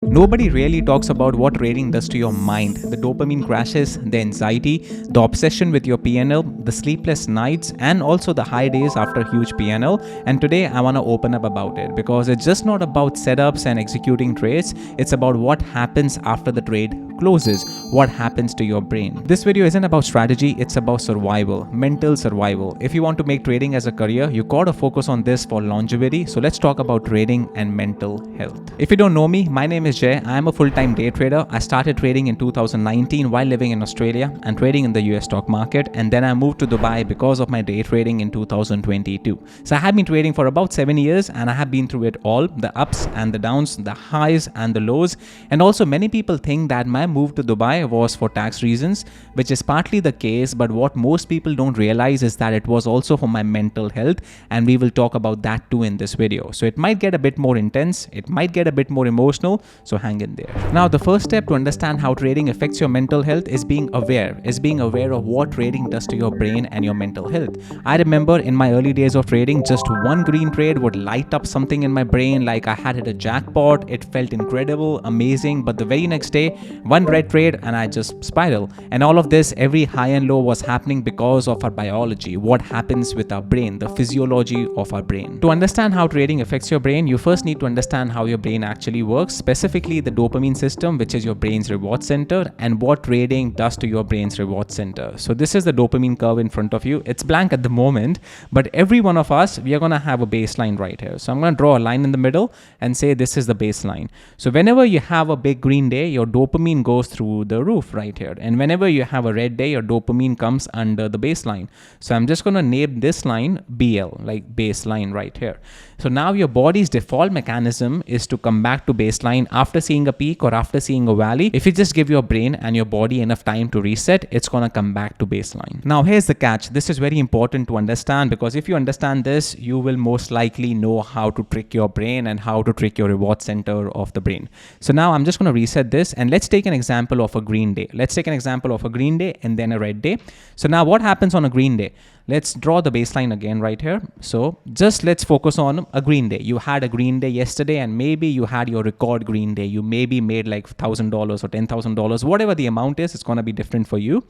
Nobody really talks about what trading does to your mind. The dopamine crashes, the anxiety, the obsession with your PNL, the sleepless nights, and also the high days after huge PNL. And today I want to open up about it because it's just not about setups and executing trades. It's about what happens after the trade closes, what happens to your brain. This video isn't about strategy, it's about survival, mental survival. If you want to make trading as a career, you gotta focus on this for longevity. So let's talk about trading and mental health. If you don't know me, my name is Jay. I am a full-time day trader. I started trading in 2019 while living in Australia and trading in the US stock market, and then I moved to Dubai because of my day trading in 2022. So I have been trading for about 7 years and I have been through it all, the ups and the downs, the highs and the lows. And also many people think that my move to Dubai was for tax reasons, which is partly the case, but what most people don't realize is that it was also for my mental health, and we will talk about that too in this video. So it might get a bit more intense, it might get a bit more emotional, so hang in there. Now the first step to understand how trading affects your mental health is being aware of what trading does to your brain and your mental health. I remember in my early days of trading, just one green trade would light up something in my brain like I had hit a jackpot. It felt incredible, amazing, but the very next day, one red trade and I just spiral. And all of this, every high and low was happening because of our biology, what happens with our brain, the physiology of our brain. To understand how trading affects your brain, you first need to understand how your brain actually works, specifically the dopamine system, which is your brain's reward center, and what trading does to your brain's reward center. So this is the dopamine curve in front of you. It's blank at the moment, but every one of us, we are going to have a baseline right here. So I'm going to draw a line in the middle and say this is the baseline. So whenever you have a big green day, your dopamine goes through the roof right here. And whenever you have a red day, your dopamine comes under the baseline. So I'm just going to name this line BL, like baseline right here. So now your body's default mechanism is to come back to baseline after seeing a peak or after seeing a valley. If you just give your brain and your body enough time to reset, it's going to come back to baseline. Now here's the catch. This is very important to understand, because if you understand this, you will most likely know how to trick your brain and how to trick your reward center of the brain. So now I'm just going to reset this, and let's take an example of a green day. Let's take an example of a green day and then a red day. So now what happens on a green day? Let's draw the baseline again right here. So just let's focus on a green day. You had a green day yesterday, and maybe you had your record green day. You maybe made like $1,000 or $10,000, whatever the amount is, it's going to be different for you.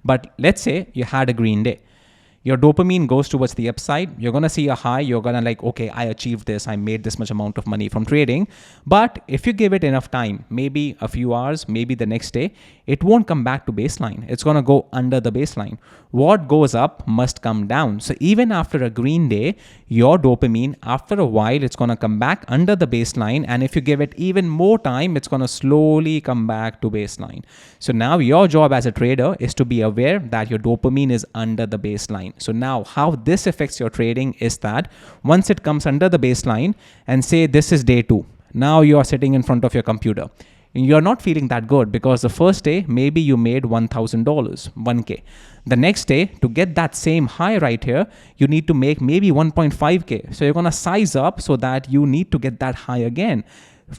But let's say you had a green day. Your dopamine goes towards the upside. You're going to see a high. You're going to like, okay, I achieved this. I made this much amount of money from trading. But if you give it enough time, maybe a few hours, maybe the next day, it won't come back to baseline. It's going to go under the baseline. What goes up must come down. So even after a green day, your dopamine, after a while, it's going to come back under the baseline. And if you give it even more time, it's going to slowly come back to baseline. So now your job as a trader is to be aware that your dopamine is under the baseline. So now how this affects your trading is that once it comes under the baseline, and say this is day 2, now you are sitting in front of your computer. You're not feeling that good because the first day, maybe you made $1,000, 1K. The next day, to get that same high right here, you need to make maybe 1.5K. So you're going to size up so that you need to get that high again.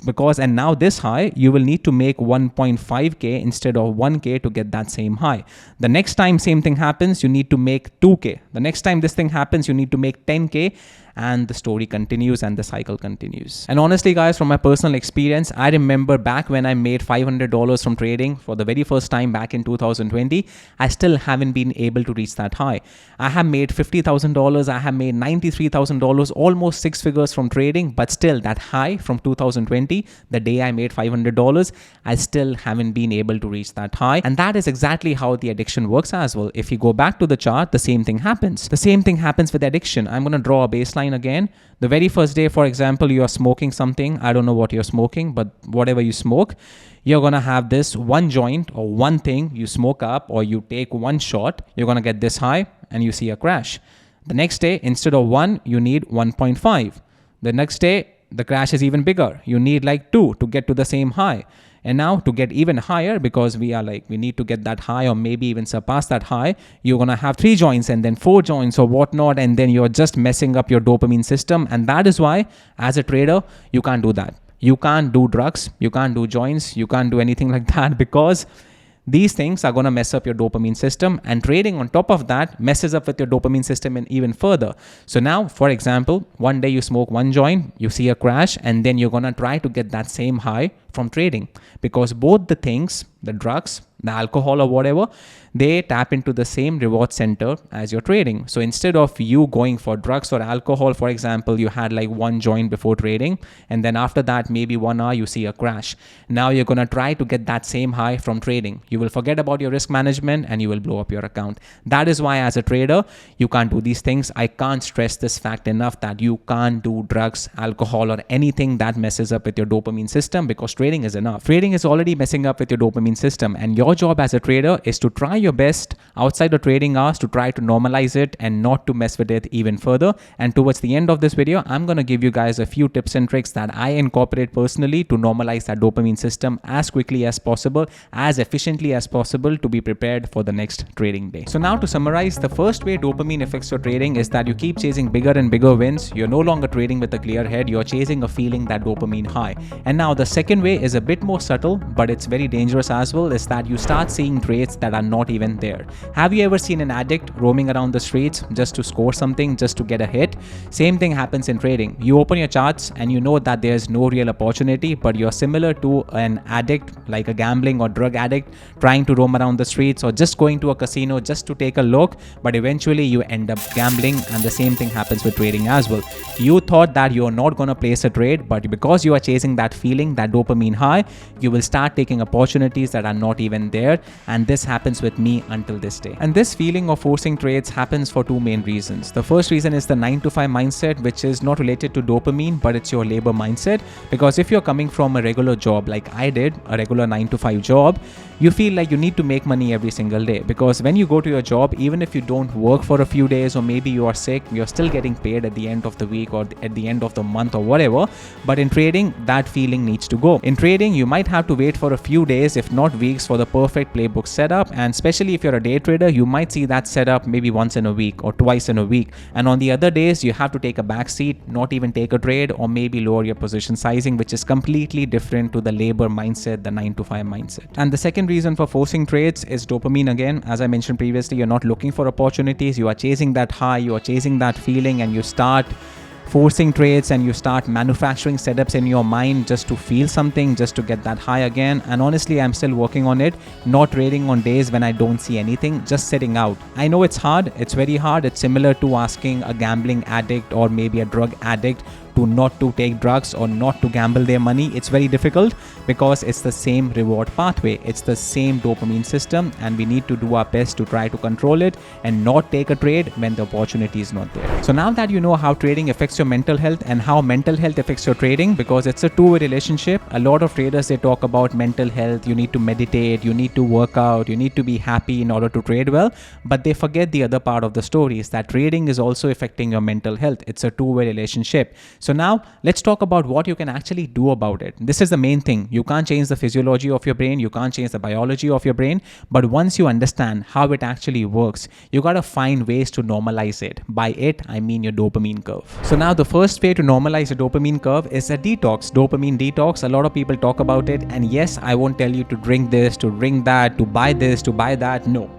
And now this high, you will need to make 1.5K instead of 1K to get that same high. The next time same thing happens, you need to make 2K. The next time this thing happens, you need to make 10K. And the story continues and the cycle continues. And honestly, guys, from my personal experience, I remember back when I made $500 from trading for the very first time back in 2020, I still haven't been able to reach that high. I have made $50,000. I have made $93,000, almost 6 figures from trading, but still that high from 2020, the day I made $500, I still haven't been able to reach that high. And that is exactly how the addiction works as well. If you go back to the chart, the same thing happens. The same thing happens with addiction. I'm going to draw a baseline again. The very first day, for example, you are smoking something. I don't know what you're smoking, but whatever you smoke, you're going to have this one joint or one thing you smoke up, or you take one shot, you're going to get this high and you see a crash. The next day, instead of 1, you need 1.5. The next day, the crash is even bigger. You need like 2 to get to the same high. And now to get even higher, because we need to get that high or maybe even surpass that high, you're going to have 3 joints and then 4 joints or whatnot. And then you're just messing up your dopamine system. And that is why as a trader, you can't do that. You can't do drugs. You can't do joints. You can't do anything like that, because These things are going to mess up your dopamine system, and trading on top of that messes up with your dopamine system and even further. So now, for example, one day you smoke one joint, you see a crash, and then you're going to try to get that same high from trading, because both the things, the drugs, the alcohol or whatever, they tap into the same reward center as your trading. So instead of you going for drugs or alcohol, for example, you had like one joint before trading, and then after that, maybe 1 hour, you see a crash. Now you're going to try to get that same high from trading. You will forget about your risk management and you will blow up your account. That is why as a trader, you can't do these things. I can't stress this fact enough that you can't do drugs, alcohol, or anything that messes up with your dopamine system, because trading is enough. Trading is already messing up with your dopamine system, and your job as a trader is to try your best outside of trading hours to try to normalize it and not to mess with it even further. And towards the end of this video, I'm going to give you guys a few tips and tricks that I incorporate personally to normalize that dopamine system as quickly as possible, as efficiently as possible, to be prepared for the next trading day. So now to summarize, the first way dopamine affects your trading is that you keep chasing bigger and bigger wins. You're no longer trading with a clear head. You're chasing a feeling, that dopamine high. And now the second way is a bit more subtle, but it's very dangerous as well, is that you start seeing trades that are not even there. Have you ever seen an addict roaming around the streets just to score something, just to get a hit? Same thing happens in trading. You open your charts and you know that there's no real opportunity, but you're similar to an addict, like a gambling or drug addict, trying to roam around the streets or just going to a casino just to take a look, but eventually you end up gambling. And the same thing happens with trading as well. You thought that you're not going to place a trade, but because you are chasing that feeling, that dopamine high, you will start taking opportunities that are not even there. And this happens with me until this day. And this feeling of forcing trades happens for two main reasons. The first reason is the 9 to 5 mindset, which is not related to dopamine, but it's your labor mindset. Because if you're coming from a regular job, like I did, a regular 9 to 5 job, you feel like you need to make money every single day. Because when you go to your job, even if you don't work for a few days, or maybe you are sick, you're still getting paid at the end of the week or at the end of the month or whatever. But in trading, that feeling needs to go. In trading, you might have to wait for a few days, if not weeks, for the perfect playbook setup. And especially if you're a day trader, you might see that setup maybe once in a week or twice in a week. And on the other days, you have to take a back seat, not even take a trade, or maybe lower your position sizing, which is completely different to the labor mindset, the 9 to 5 mindset. And the second reason for forcing trades is dopamine again. As I mentioned previously, you're not looking for opportunities. You are chasing that high, you are chasing that feeling, and you start forcing trades and you start manufacturing setups in your mind just to feel something, just to get that high again. And honestly, I'm still working on it, not trading on days when I don't see anything, just sitting out. I know it's hard, it's very hard. It's similar to asking a gambling addict or maybe a drug addict to not to take drugs or not to gamble their money. It's very difficult because it's the same reward pathway, it's the same dopamine system, and we need to do our best to try to control it and not take a trade when the opportunity is not there. So now that you know how trading affects your mental health and how mental health affects your trading, because it's a two-way relationship. A lot of traders, they talk about mental health, you need to meditate, you need to work out, you need to be happy in order to trade well, but they forget the other part of the story, is that trading is also affecting your mental health. It's a two-way relationship. So now let's talk about what you can actually do about it. This is the main thing. You can't change the physiology of your brain, you can't change the biology of your brain, but once you understand how it actually works, you got to find ways to normalize it. By it, I mean your dopamine curve. So now the first way to normalize your dopamine curve is a detox, dopamine detox. A lot of people talk about it, and yes, I won't tell you to drink this, to drink that, to buy this, to buy that. No.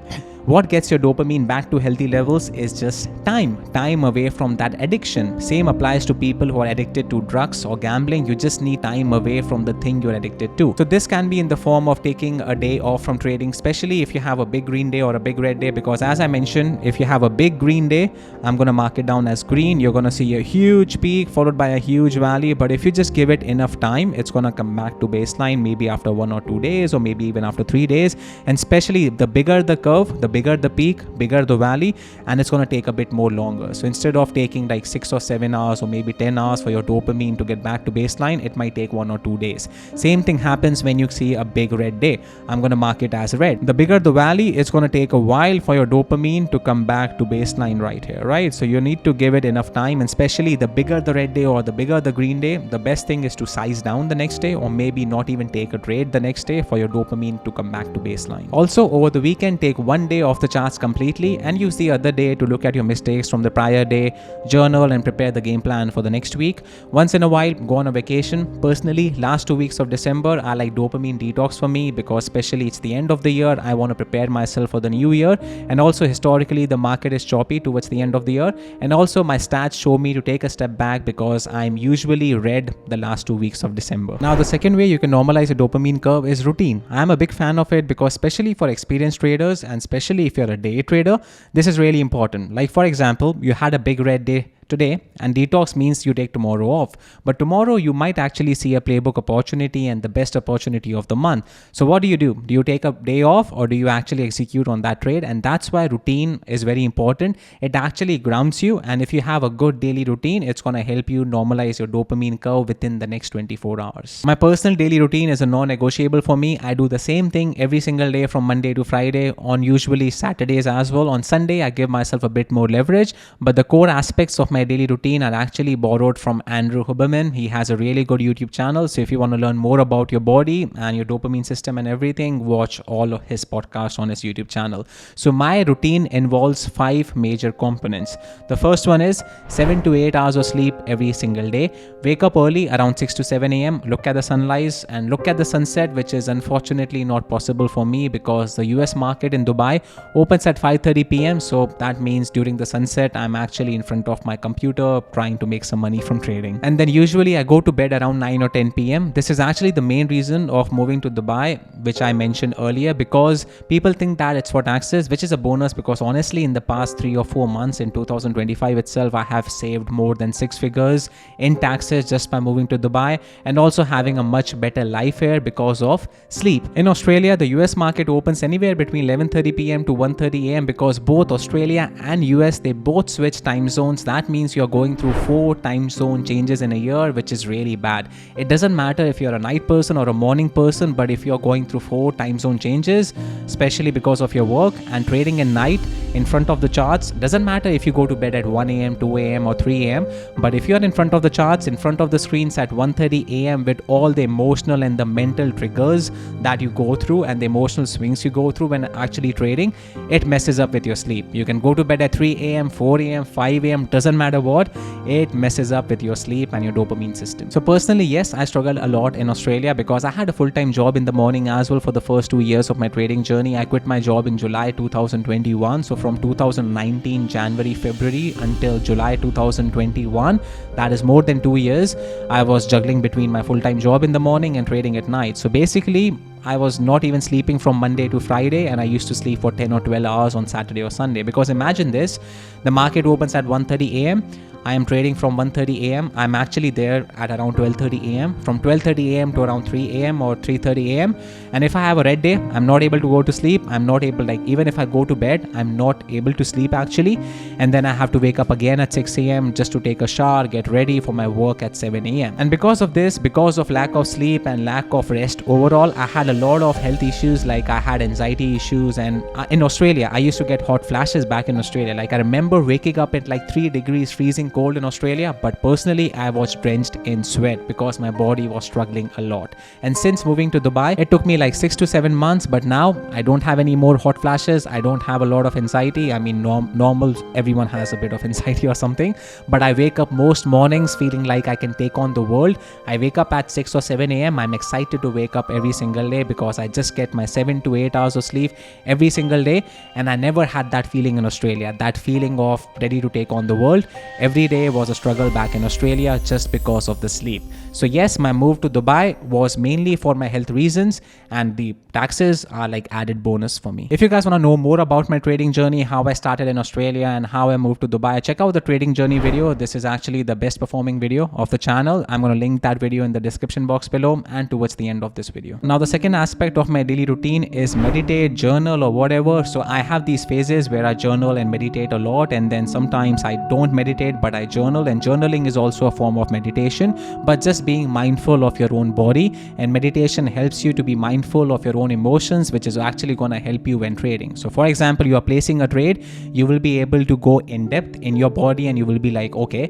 What gets your dopamine back to healthy levels is just time away from that addiction. Same applies to people who are addicted to drugs or gambling. You just need time away from the thing you're addicted to. So this can be in the form of taking a day off from trading, especially if you have a big green day or a big red day, because as I mentioned, if you have a big green day, I'm going to mark it down as green. You're going to see a huge peak followed by a huge valley. But if you just give it enough time, it's going to come back to baseline maybe after 1 or 2 days, or maybe even after 3 days. And especially the bigger the curve, the bigger the peak, bigger the valley, and it's going to take a bit more longer. So instead of taking like 6 or 7 hours or maybe 10 hours for your dopamine to get back to baseline, it might take 1 or 2 days. Same thing happens when you see a big red day. I'm going to mark it as red. The bigger the valley, it's going to take a while for your dopamine to come back to baseline right here, right? So you need to give it enough time, and especially the bigger the red day or the bigger the green day, the best thing is to size down the next day, or maybe not even take a trade the next day for your dopamine to come back to baseline. Also, over the weekend, take 1 day off the charts completely and use the other day to look at your mistakes from the prior day, journal and prepare the game plan for the next week. Once in a while, go on a vacation. Personally, last 2 weeks of December are like dopamine detox for me, because especially it's the end of the year, I want to prepare myself for the new year. And also historically, the market is choppy towards the end of the year. And also my stats show me to take a step back because I'm usually red the last 2 weeks of December. Now, the second way you can normalize a dopamine curve is routine. I'm a big fan of it because especially for experienced traders and especially if you're a day trader, this is really important. Like for example, you had a big red day today and detox means you take tomorrow off, but tomorrow you might actually see a playbook opportunity and the best opportunity of the month. So what do? Do you take a day off or do you actually execute on that trade? And that's why routine is very important. It actually grounds you, and if you have a good daily routine, it's going to help you normalize your dopamine curve within the next 24 hours. My personal daily routine is a non-negotiable for me. I do the same thing every single day from Monday to Friday, on usually Saturdays as well. On Sunday I give myself a bit more leverage, but the core aspects of my daily routine are actually borrowed from Andrew Huberman. He has a really good YouTube channel, so if you want to learn more about your body and your dopamine system and everything, watch all of his podcasts on his YouTube channel. So my routine involves 5 major components. The first one is 7 to 8 hours of sleep every single day. Wake up early around 6 to 7 a.m. Look at the sunrise and look at the sunset, which is unfortunately not possible for me because the US market in Dubai opens at 5:30 p.m. So that means during the sunset, I'm actually in front of my computer trying to make some money from trading. And then usually I go to bed around 9 or 10 p.m. This is actually the main reason of moving to Dubai, which I mentioned earlier, because people think that it's for taxes, which is a bonus because honestly in the past 3 or 4 months in 2025 itself, I have saved more than 6 figures in taxes just by moving to Dubai, and also having a much better life here because of sleep. In Australia, the US market opens anywhere between 11:30 p.m. to 1:30 a.m. because both Australia and US, they both switch time zones. That means you're going through 4 time zone changes in a year, which is really bad. It doesn't matter if you're a night person or a morning person, but if you're going through 4 time zone changes, especially because of your work and trading at night in front of the charts, doesn't matter if you go to bed at 1 a.m., 2 a.m. or 3 a.m., but if you're in front of the charts, in front of the screens at 1:30 a.m. with all the emotional and the mental triggers that you go through and the emotional swings you go through when actually trading, it messes up with your sleep. You can go to bed at 3 a.m., 4 a.m., 5 a.m., doesn't matter what, it messes up with your sleep and your dopamine system. So personally, yes, I struggled a lot in Australia because I had a full-time job in the morning as well for the first 2 years of my trading journey. I quit my job in July 2021. So from 2019 January, February until July 2021, that is more than 2 years, I was juggling between my full-time job in the morning and trading at night. So basically, I was not even sleeping from Monday to Friday, and I used to sleep for 10 or 12 hours on Saturday or Sunday. Because imagine this, the market opens at 1:30 a.m. I am trading from 1:30 a.m. I'm actually there at around 12:30 a.m. From 12:30 a.m. to around 3 a.m. or 3:30 a.m. And if I have a red day, I'm not able to go to sleep. I'm not able, like even if I go to bed, I'm not able to sleep actually. And then I have to wake up again at 6 a.m. just to take a shower, get ready for my work at 7 a.m. And because of this, because of lack of sleep and lack of rest overall, I had a lot of health issues. Like I had anxiety issues, and in Australia, I used to get hot flashes back in Australia. Like I remember waking up at like 3 degrees freezing cold in Australia, but personally I was drenched in sweat because my body was struggling a lot. And since moving to Dubai, it took me like 6 to 7 months, but now I don't have any more hot flashes. I don't have a lot of anxiety. I mean, normal, everyone has a bit of anxiety or something, but I wake up most mornings feeling like I can take on the world. I wake up at 6 or 7 a.m. I'm excited to wake up every single day because I just get my 7 to 8 hours of sleep every single day, and I never had that feeling in Australia, that feeling of ready to take on the world. Every day was a struggle back in Australia just because of the sleep. So yes, my move to Dubai was mainly for my health reasons, and the taxes are like added bonus for me. If you guys want to know more about my trading journey, how I started in Australia and how I moved to Dubai, check out the trading journey video. This is actually the best performing video of the channel. I'm going to link that video in the description box below and towards the end of this video. Now the second aspect of my daily routine is meditate, journal or whatever. So I have these phases where I journal and meditate a lot, and then sometimes I don't meditate but I journal, and journaling is also a form of meditation, but just being mindful of your own body. And meditation helps you to be mindful of your own emotions, which is actually going to help you when trading. So for example, you are placing a trade, you will be able to go in depth in your body and you will be like, okay,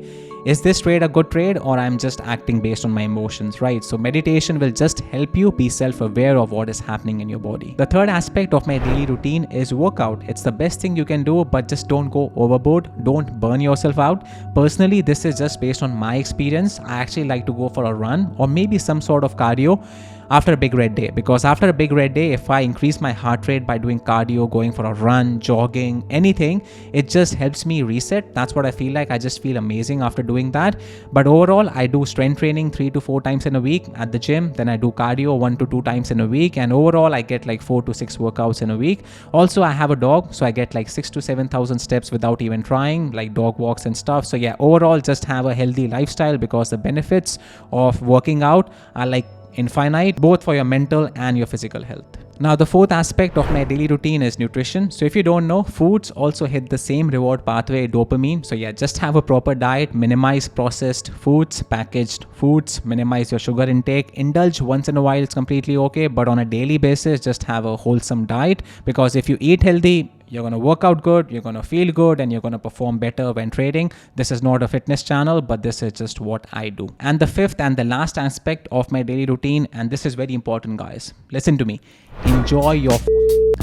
is this trade a good trade or I'm just acting based on my emotions, right? So meditation will just help you be self-aware of what is happening in your body. The third aspect of my daily routine is workout. It's the best thing you can do, but just don't go overboard. Don't burn yourself out. Personally, this is just based on my experience. I actually like to go for a run or maybe some sort of cardio after a big red day, because after a big red day, if I increase my heart rate by doing cardio, going for a run, jogging, anything, it just helps me reset. That's what I feel like. I just feel amazing after doing that. But overall, I do strength training 3 to 4 times in a week at the gym. Then I do cardio 1 to 2 times in a week, and overall I get like 4 to 6 workouts in a week. Also, I have a dog, so I get like 6 to 7,000 steps without even trying, like dog walks and stuff. So yeah, overall just have a healthy lifestyle, because the benefits of working out are like infinite, both for your mental and your physical health. Now, the fourth aspect of my daily routine is nutrition. So if you don't know, foods also hit the same reward pathway, dopamine. So yeah, just have a proper diet, minimize processed foods, packaged foods, minimize your sugar intake, indulge once in a while, it's completely okay, but on a daily basis, just have a wholesome diet, because if you eat healthy, you're going to work out good, you're going to feel good, and you're going to perform better when trading. This is not a fitness channel, but this is just what I do. And the fifth and the last aspect of my daily routine, and this is very important, guys. Listen to me. Enjoy your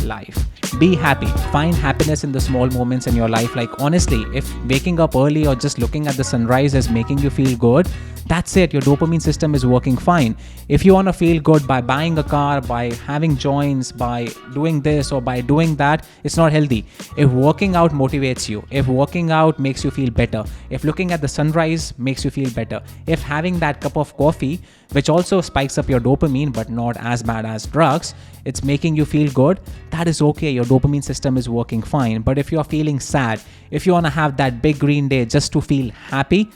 life. Be happy. Find happiness in the small moments in your life. Like honestly, if waking up early or just looking at the sunrise is making you feel good, that's it. Your dopamine system is working fine. If you want to feel good by buying a car, by having joints, by doing this or by doing that, it's not healthy. If working out motivates you, if working out makes you feel better, if looking at the sunrise makes you feel better, if having that cup of coffee, which also spikes up your dopamine but not as bad as drugs, it's making you feel good, that is okay. Your dopamine system is working fine. But if you're feeling sad, if you want to have that big green day just to feel happy,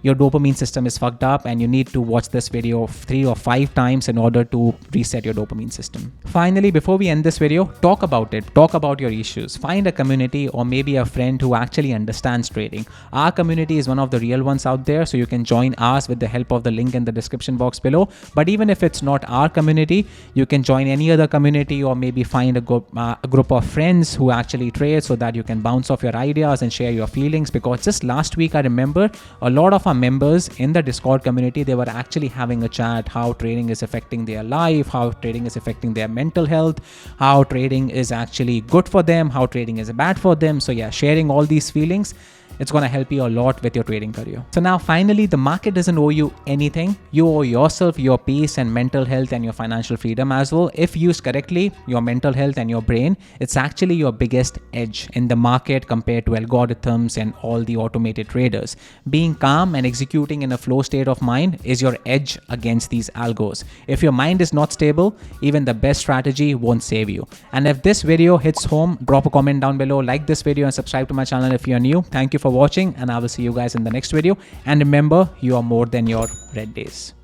your dopamine system is fucked up, and you need to watch this video 3 or 5 times in order to reset your dopamine system. Finally, before we end this video, talk about it. Talk about your issues. Find a community or maybe a friend who actually understands trading. Our community is one of the real ones out there, so you can join ours with the help of the link in the description box below. But even if it's not our community, you can join any other community, or maybe find a group of friends who actually trade, so that you can bounce off your ideas and share your feelings. Because just last week, I remember a lot of our members in the Discord community, they were actually having a chat how trading is affecting their life, how trading is affecting their mental health, how trading is actually good for them, how trading is bad for them. So yeah, sharing all these feelings, it's going to help you a lot with your trading career. So now finally, the market doesn't owe you anything. You owe yourself your peace and mental health and your financial freedom as well. If used correctly, your mental health and your brain, it's actually your biggest edge in the market compared to algorithms and all the automated traders. Being calm and executing in a flow state of mind is your edge against these algos. If your mind is not stable, even the best strategy won't save you. And if this video hits home, drop a comment down below, like this video and subscribe to my channel if you're new. Thank you for watching, and I will see you guys in the next video. And remember, you are more than your red days.